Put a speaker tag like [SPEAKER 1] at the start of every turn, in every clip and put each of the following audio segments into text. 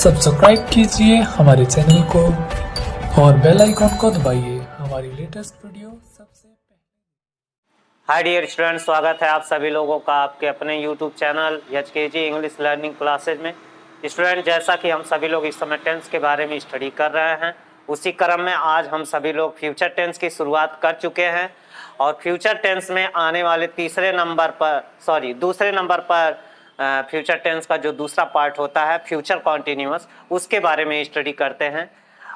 [SPEAKER 1] Subscribe कीजिए हमारे channel को और बेल आइकॉन को दबाइए हमारी लेटेस्ट वीडियो सबसे पहले।
[SPEAKER 2] हाय डियर स्टूडेंट्स, स्वागत है आप सभी लोगों का आपके अपने YouTube channel HKG English learning classes में। स्टूडेंट, जैसा कि हम सभी लोग इस समय टेंस के बारे में स्टडी कर रहे हैं, उसी क्रम में आज हम सभी लोग फ्यूचर टेंस की शुरुआत कर चुके हैं और फ्यूचर टेंस में आने वाले दूसरे नंबर पर फ्यूचर टेंस का जो दूसरा पार्ट होता है फ्यूचर कॉन्टिन्यूअस, उसके बारे में स्टडी करते हैं।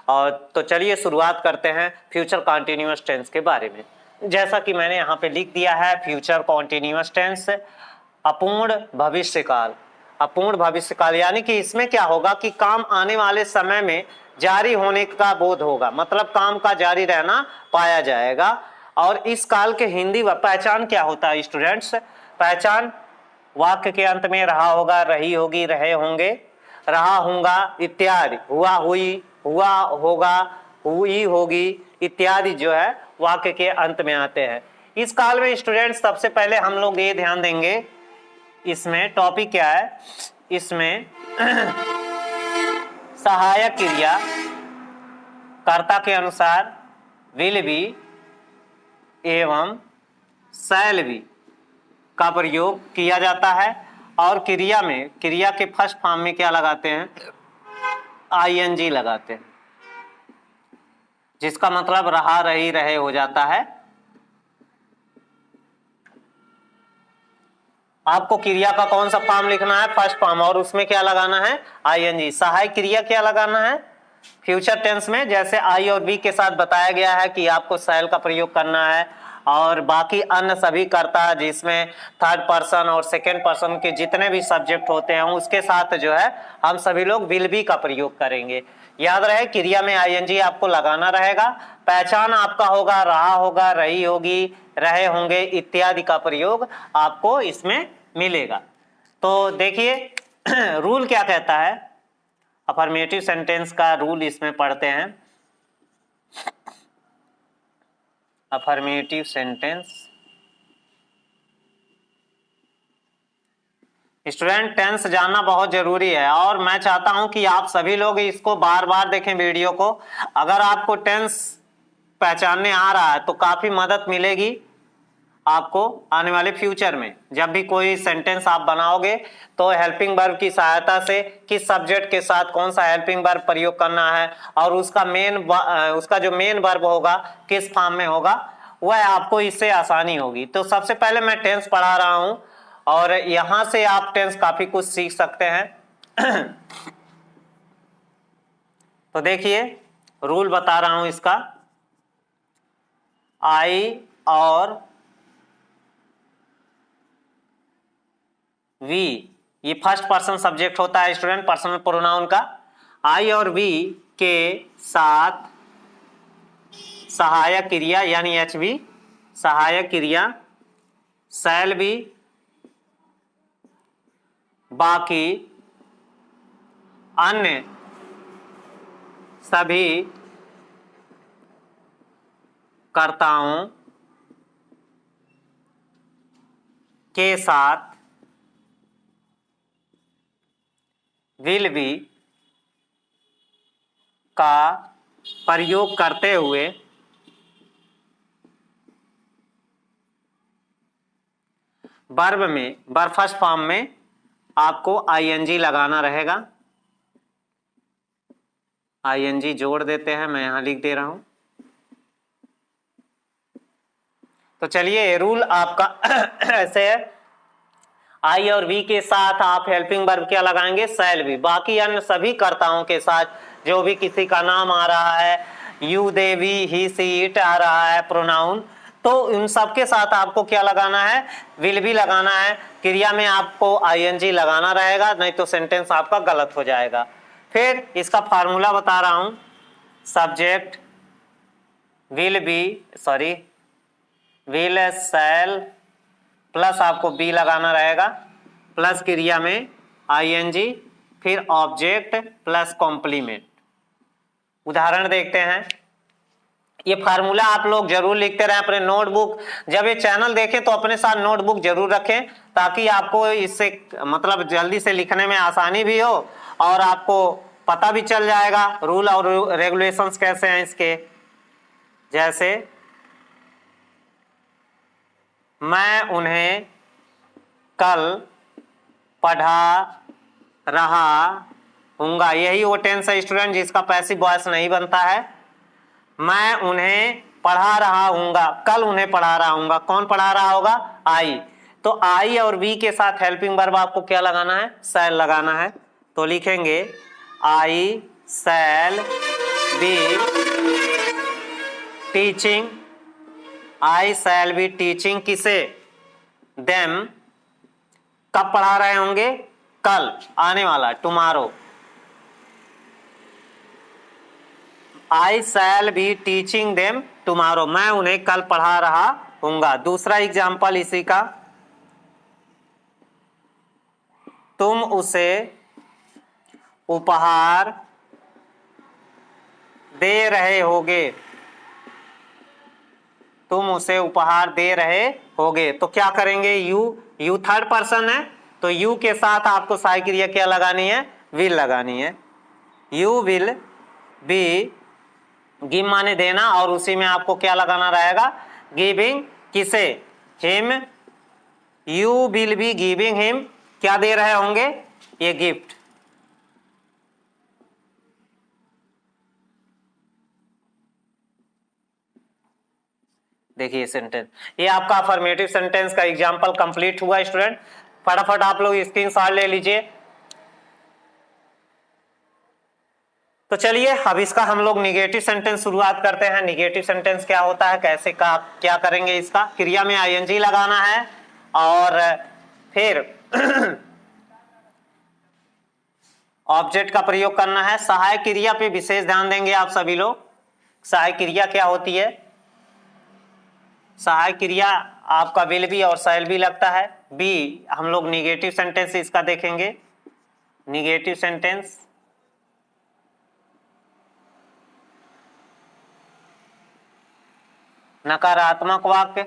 [SPEAKER 2] और तो चलिए शुरुआत करते हैं फ्यूचर कॉन्टिन्यूअस टेंस के बारे में। जैसा कि मैंने यहाँ पे लिख दिया है, फ्यूचर कॉन्टिन्यूअस टेंस अपूर्ण भविष्यकाल। अपूर्ण भविष्यकाल यानी कि इसमें क्या होगा कि काम आने वाले समय में जारी होने का बोध होगा, मतलब काम का जारी रहना पाया जाएगा। और इस काल के हिंदी व पहचान क्या होता है स्टूडेंट्स? पहचान वाक्य के अंत में रहा होगा, रही होगी, रहे होंगे, रहा होगा इत्यादि, हुआ हुई, हुआ होगा, हुई होगी इत्यादि जो है वाक्य के अंत में आते हैं। इस काल में स्टूडेंट्स सबसे पहले हम लोग ये ध्यान देंगे, इसमें टॉपिक क्या है, इसमें सहायक क्रिया कर्ता के अनुसार विल बी एवं शैल बी का प्रयोग किया जाता है। और क्रिया में, क्रिया के फर्स्ट फॉर्म में क्या लगाते हैं? ING लगाते हैं, जिसका मतलब रहा, रही, रहे हो जाता है। आपको क्रिया का कौन सा फॉर्म लिखना है? फर्स्ट फॉर्म, और उसमें क्या लगाना है? ING। सहायक क्रिया क्या लगाना है फ्यूचर टेंस में? जैसे आई और बी के साथ बताया गया है कि आपको शैल का प्रयोग करना है, और बाकी अन्य सभी कर्ता जिसमें थर्ड पर्सन और सेकेंड पर्सन के जितने भी सब्जेक्ट होते हैं उसके साथ जो है हम सभी लोग विल बी का प्रयोग करेंगे। याद रहे, क्रिया में ING आपको लगाना रहेगा। पहचान आपका होगा, रहा होगा, रही होगी, रहे होंगे इत्यादि का प्रयोग आपको इसमें मिलेगा। तो देखिए रूल क्या कहता है, अफर्मेटिव सेंटेंस का रूल इसमें पढ़ते हैं। अफर्मेटिव सेंटेंस स्टूडेंट, टेंस जानना बहुत जरूरी है और मैं चाहता हूं कि आप सभी लोग इसको बार बार देखें वीडियो को। अगर आपको टेंस पहचानने आ रहा है तो काफी मदद मिलेगी आपको आने वाले फ्यूचर में। जब भी कोई सेंटेंस आप बनाओगे तो हेल्पिंग वर्ब की सहायता से किस सब्जेक्ट के साथ कौन सा हेल्पिंग वर्ब प्रयोग करना है और उसका जो मेन वर्ब होगा किस फॉर्म में होगा, वह आपको इससे आसानी होगी। तो सबसे पहले मैं टेंस पढ़ा रहा हूं और यहां से आप टेंस काफी कुछ सीख सकते हैं। तो देखिए रूल बता रहा हूं इसका। आई और वी, ये फर्स्ट पर्सन सब्जेक्ट होता है स्टूडेंट, पर्सनल प्रोनाउन का। आई और वी के साथ सहायक क्रिया यानी HV, सहायक क्रिया शैल बी, बाकी अन्य सभी कर्ताओं के साथ विल बी का प्रयोग करते हुए वर्ब में, वर्ब फर्स्ट फॉर्म में आपको ING लगाना रहेगा। ING जोड़ देते हैं, मैं यहां लिख दे रहा हूं। तो चलिए रूल आपका ऐसे है, आई और वी के साथ आप हेल्पिंग वर्ब क्या लगाएंगे? Shall be. बाकी अन्य सभी कर्ताओं के साथ जो भी किसी का नाम आ रहा है, you, they, we, he, she, it आ रहा है प्रोनाउन, तो उन सब के साथ आपको क्या लगाना है? विल बी लगाना है। क्रिया में आपको ING लगाना रहेगा, नहीं तो सेंटेंस आपका गलत हो जाएगा। फिर इसका फार्मूला बता रहा हूं, सब्जेक्ट विल शैल प्लस आपको बी लगाना रहेगा, प्लस क्रिया में ING, फिर ऑब्जेक्ट प्लस कॉम्प्लीमेंट। उदाहरण देखते हैं। ये फार्मूला आप लोग जरूर लिखते रहें अपने नोटबुक। जब ये चैनल देखें तो अपने साथ नोटबुक जरूर रखें, ताकि आपको इससे मतलब जल्दी से लिखने में आसानी भी हो और आपको पता भी चल जाएगा रूल और रेगुलेशंस कैसे हैं इसके। जैसे मैं उन्हें कल पढ़ा रहा हूँगा, यही वो टेंस है स्टूडेंट जिसका पैसिव वॉइस नहीं बनता है। मैं उन्हें पढ़ा रहा हूँगा, कल उन्हें पढ़ा रहा हूँगा, कौन पढ़ा रहा होगा? आई। तो आई और वी के साथ हेल्पिंग वर्ब आपको क्या लगाना है? शैल लगाना है। तो लिखेंगे I shall be teaching, I shall be teaching किसे? देम। कब पढ़ा रहे होंगे? कल, आने वाला, tomorrow. I shall be teaching them tomorrow, मैं उन्हें कल पढ़ा रहा हूँगा। दूसरा एग्जाम्पल इसी का, तुम उसे उपहार दे रहे होगे, तुम उसे उपहार दे रहे होगे। तो क्या करेंगे? यू थर्ड पर्सन है तो यू के साथ आपको सहायक क्रिया क्या लगानी है? विल लगानी है। यू विल बी, गिव माने देना और उसी में आपको क्या लगाना रहेगा? गिविंग किसे? Him. You will be giving him, क्या दे रहे होंगे? ये गिफ्ट। देखिए सेंटेंस, ये आपका अफर्मेटिव सेंटेंस का एग्जांपल कंप्लीट हुआ स्टूडेंट। फटाफट आप लोग स्क्रीनशॉट ले लीजिए। तो चलिए अब इसका हम लोग निगेटिव सेंटेंस शुरुआत करते हैं। निगेटिव सेंटेंस क्या होता है, कैसे का क्या करेंगे? इसका क्रिया में आईएनजी लगाना है और फिर ऑब्जेक्ट का प्रयोग करना है। सहायक क्रिया पे विशेष ध्यान देंगे आप सभी लोग। सहायक क्रिया क्या होती है? सहायक क्रिया आपका विल बी और शैल बी लगता है। बी हम लोग निगेटिव सेंटेंस इसका देखेंगे। निगेटिव सेंटेंस नकारात्मक वाक्य,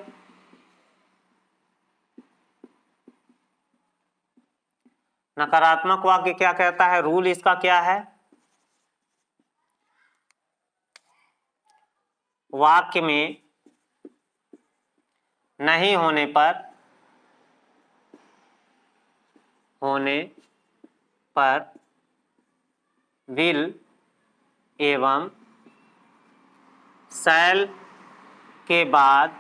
[SPEAKER 2] नकारात्मक वाक्य क्या कहता है? रूल इसका क्या है? वाक्य में नहीं होने पर विल एवं शैल के बाद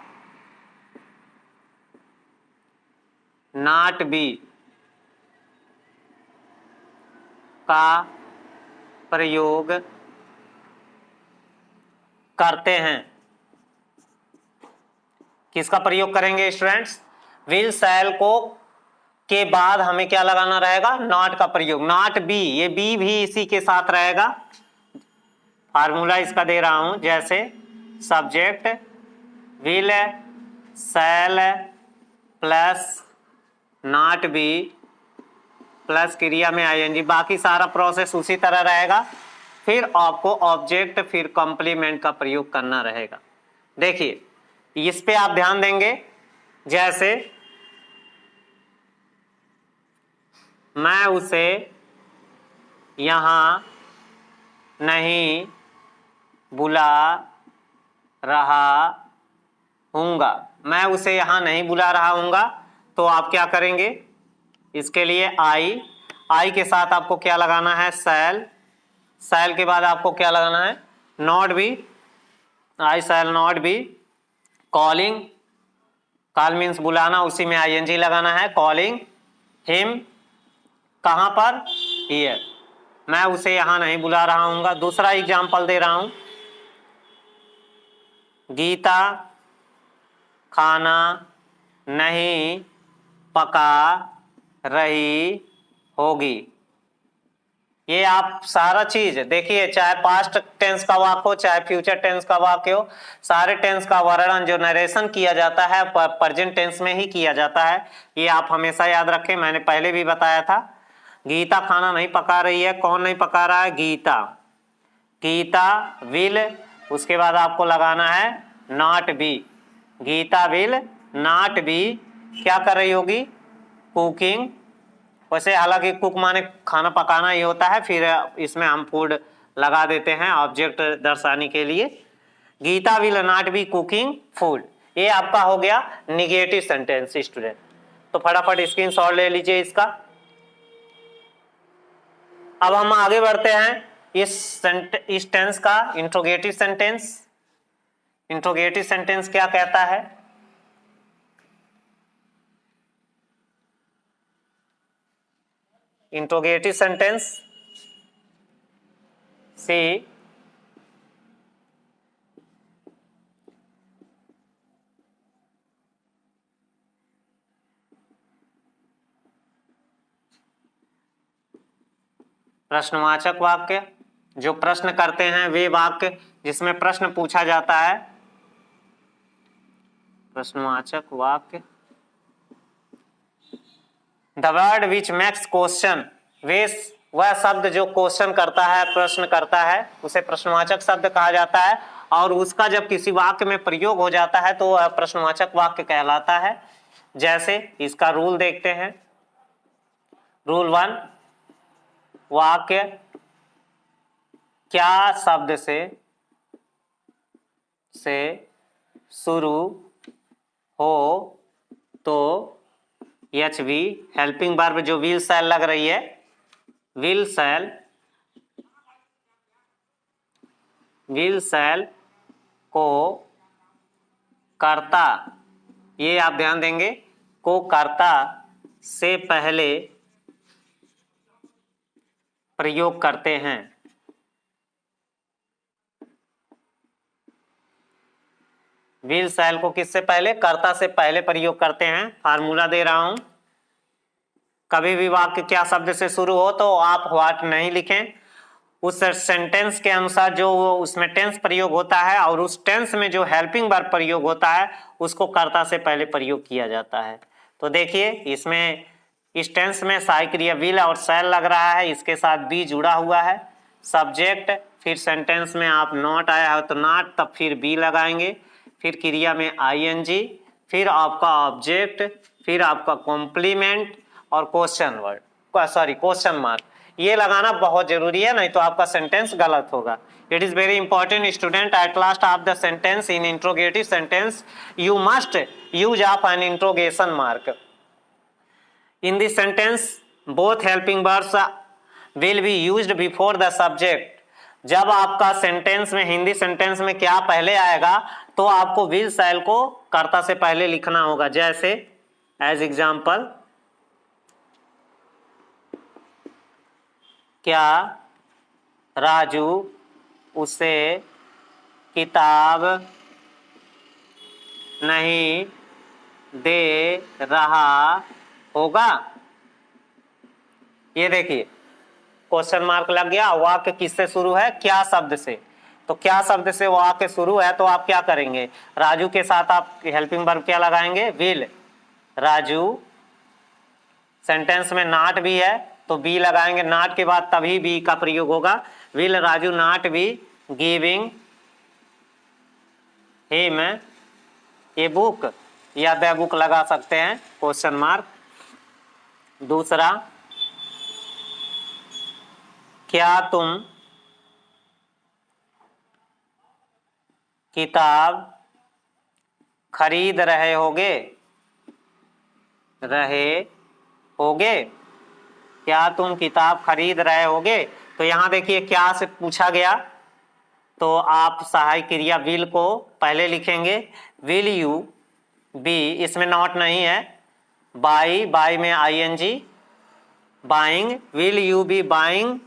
[SPEAKER 2] नॉट बी का प्रयोग करते हैं। किसका प्रयोग करेंगे स्टूडेंट्स? विल शैल को के बाद हमें क्या लगाना रहेगा? नॉट का प्रयोग। नॉट बी, ये बी भी इसी के साथ रहेगा। फार्मूला इसका दे रहा हूं, जैसे subject will shell plus not be plus क्रिया में आईएनजी, बाकी सारा प्रोसेस उसी तरह रहेगा। फिर आपको ऑब्जेक्ट फिर कॉम्प्लीमेंट का प्रयोग करना रहेगा। देखिए इस पे आप ध्यान देंगे, जैसे मैं उसे यहां नहीं बुला रहा हूँगा, मैं उसे यहां नहीं बुला रहा हूँगा। तो आप क्या करेंगे? इसके लिए आई के साथ आपको क्या लगाना है? शैल। शैल के बाद आपको क्या लगाना है? Not B. I shall not be calling, call means बुलाना, उसी में आईएनजी लगाना है। कॉलिंग हिम, कहां पर? हियर, मैं उसे यहां नहीं बुला रहा हूँगा। दूसरा एग्जाम्पल दे रहा हूं, गीता खाना नहीं पका रही होगी। ये आप सारा चीज देखिए, चाहे पास्ट टेंस का वाक्य हो चाहे फ्यूचर टेंस का वाक्य हो, सारे टेंस का वर्णन जो नरेशन किया जाता है प्रेजेंट टेंस में ही किया जाता है। ये आप हमेशा याद रखें, मैंने पहले भी बताया था। गीता खाना नहीं पका रही है, कौन नहीं पका रहा है? गीता। गीता विल, उसके बाद आपको लगाना है not be. Geeta will not be क्या कर रही होगी? कुकिंग वैसे हालांकि कुक माने खाना पकाना ही होता है, फिर इसमें हम फूड लगा देते हैं ऑब्जेक्ट दर्शाने के लिए। Geeta will not be cooking food, ये आपका हो गया निगेटिव सेंटेंस स्टूडेंट। तो फटाफट स्क्रीनशॉट ले लीजिए इसका। अब हम आगे बढ़ते हैं इस टेंस का इंट्रोगेटिव सेंटेंस। इंट्रोगेटिव सेंटेंस क्या कहता है? इंट्रोगेटिव सेंटेंस सी प्रश्नवाचक वाक्य, जो प्रश्न करते हैं वे वाक्य जिसमें प्रश्न पूछा जाता है, प्रश्नवाचक वाक्य। The word which makes question, वे वह शब्द जो क्वेश्चन करता है, प्रश्न करता है, उसे प्रश्नवाचक शब्द कहा जाता है। और उसका जब किसी वाक्य में प्रयोग हो जाता है तो वह प्रश्नवाचक वाक्य कहलाता है। जैसे इसका रूल देखते हैं। रूल 1, वाक्य क्या शब्द से शुरू हो तो HV हेल्पिंग वर्ब जो विल शैल लग रही है, विल शैल को कर्ता, ये आप ध्यान देंगे, को कर्ता से पहले प्रयोग करते हैं। विल शैल को किससे पहले? कर्ता से पहले प्रयोग करते हैं। फार्मूला दे रहा हूं, कभी भी वाक्य क्या शब्द से शुरू हो तो आप व्हाट नहीं लिखें, उस सेंटेंस के अनुसार जो उसमें टेंस प्रयोग होता है और उस टेंस में जो हेल्पिंग वर्ब प्रयोग होता है उसको कर्ता से पहले प्रयोग किया जाता है। तो देखिए इसमें इस टेंस में सहायक क्रिया विल और शैल लग रहा है, इसके साथ बी जुड़ा हुआ है, सब्जेक्ट, फिर सेंटेंस में आप नॉट आया हो तो नॉट, तब फिर बी लगाएंगे, फिर क्रिया में ING, फिर आपका ऑब्जेक्ट, फिर आपका कॉम्प्लीमेंट और क्वेश्चन मार्क। ये लगाना बहुत जरूरी है, नहीं तो आपका सेंटेंस गलत होगा। It is very important student, at last of the sentence in interrogative sentence you must use of an interrogation mark. In this sentence both helping verbs will be used before the subject. जब आपका sentence में, Hindi sentence में क्या पहले आएगा तो आपको will शैल को कर्ता से पहले लिखना होगा। जैसे एज एग्जाम्पल, क्या राजू उसे किताब नहीं दे रहा होगा? ये देखिए क्वेश्चन मार्क लग गया। वाक्य किससे शुरू है? क्या शब्द से। तो क्या शब्द से वाक्य शुरू है तो आप क्या करेंगे? राजू के साथ आप हेल्पिंग वर्ब क्या लगाएंगे? विल। राजू, सेंटेंस में नॉट भी है तो बी लगाएंगे, नॉट के बाद तभी बी का प्रयोग होगा। Will Raju not be giving him a book, या द बुक लगा सकते हैं, क्वेश्चन मार्क। दूसरा, क्या तुम किताब खरीद रहे होगे? क्या तुम किताब खरीद रहे होगे? तो यहां देखिए क्या से पूछा गया, तो आप सहायक क्रिया विल को पहले लिखेंगे। विल यू बी, इसमें नॉट नहीं है, बाई में ING, buying, will you B buying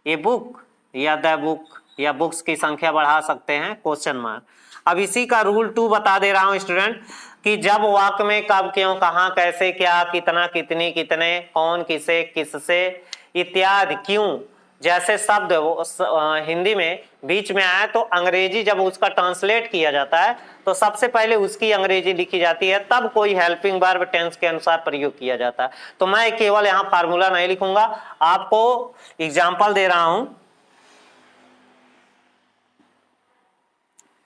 [SPEAKER 2] a book, या द बुक, या बुक्स की संख्या बढ़ा सकते हैं, क्वेश्चन मार्क। अब इसी का रूल 2 बता दे रहा हूं स्टूडेंट, कि जब वाक्य में कब, क्यों, कहां, कैसे, क्या, कितना, कितनी, कितने, कौन, किसे, किससे इत्यादि, क्यों जैसे शब्द हिंदी में बीच में आए तो अंग्रेजी जब उसका ट्रांसलेट किया जाता है तो सबसे पहले उसकी अंग्रेजी लिखी जाती है, तब कोई हेल्पिंग वर्ब टेंस के अनुसार प्रयोग किया जाता है। तो मैं केवल यहाँ फार्मूला नहीं लिखूंगा, आपको एग्जाम्पल दे रहा हूं।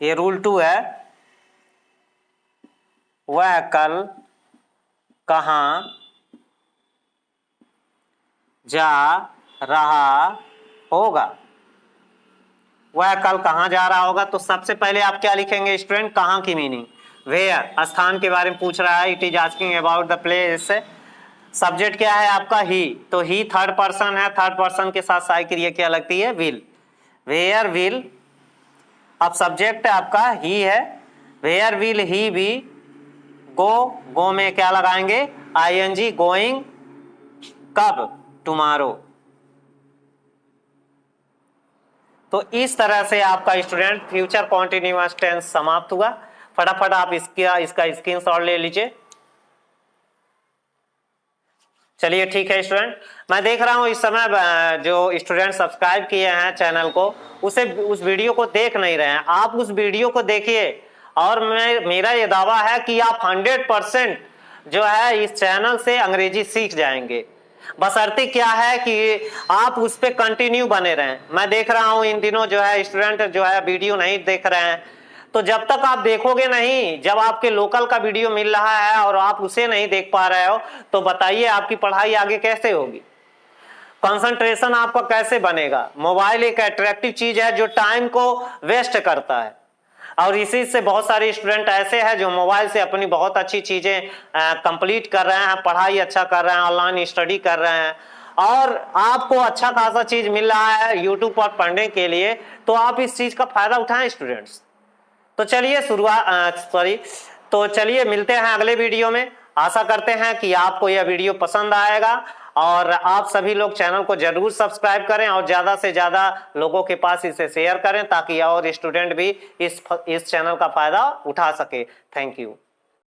[SPEAKER 2] ये रूल 2 है, वह कल कहाँ जा रहा होगा, वह कल कहाँ जा रहा होगा। तो सबसे पहले आप क्या लिखेंगे स्टूडेंट, कहाँ की मीनिंग, वेयर, स्थान के बारे में पूछ रहा है, it is asking about the place. Subject क्या है आपका, ही, तो ही थर्ड पर्सन है, थर्ड पर्सन के साथ सहायक क्रिया क्या लगती है, विल, वेयर विल। अब सब्जेक्ट आपका ही है, where will he be go, गो में क्या लगाएंगे, आईएनजी, गोइंग, कब, टुमारो। तो इस तरह से आपका स्टूडेंट फ्यूचर कॉन्टिन्यूअस टेंस समाप्त हुआ। फटाफट आप इसका स्क्रीनशॉट ले लीजिए। चलिए ठीक है स्टूडेंट, मैं देख रहा हूं इस समय जो स्टूडेंट सब्सक्राइब किए हैं चैनल को, उस वीडियो को देख नहीं रहे हैं। आप उस वीडियो को देखिए और मेरा ये दावा है कि आप 100% जो है इस चैनल से अंग्रेजी सीख जाएंगे। बशर्ते क्या है कि आप उस पर कंटिन्यू बने रहें। मैं देख रहा हूं इन दिनों जो है स्टूडेंट जो है वीडियो नहीं देख रहे हैं, तो जब तक आप देखोगे नहीं, जब आपके लोकल का वीडियो मिल रहा है और आप उसे नहीं देख पा रहे हो, तो बताइए आपकी पढ़ाई आगे कैसे होगी, कंसंट्रेशन आपका कैसे बनेगा। मोबाइल एक अट्रैक्टिव चीज है जो टाइम को वेस्ट करता है, और इसी से बहुत सारे स्टूडेंट ऐसे हैं जो मोबाइल से अपनी बहुत अच्छी चीजें कंप्लीट कर रहे हैं, पढ़ाई अच्छा कर रहे हैं, ऑनलाइन स्टडी कर रहे हैं, और आपको अच्छा खासा चीज मिल रहा है यूट्यूब पर पढ़ने के लिए, तो आप इस चीज का फायदा उठाएं स्टूडेंट्स। तो चलिए मिलते हैं अगले वीडियो में। आशा करते हैं कि आपको यह वीडियो पसंद आएगा, और आप सभी लोग चैनल को जरूर सब्सक्राइब करें और ज्यादा से ज्यादा लोगों के पास इसे शेयर करें, ताकि और स्टूडेंट भी इस चैनल का फायदा उठा सके। Thank you.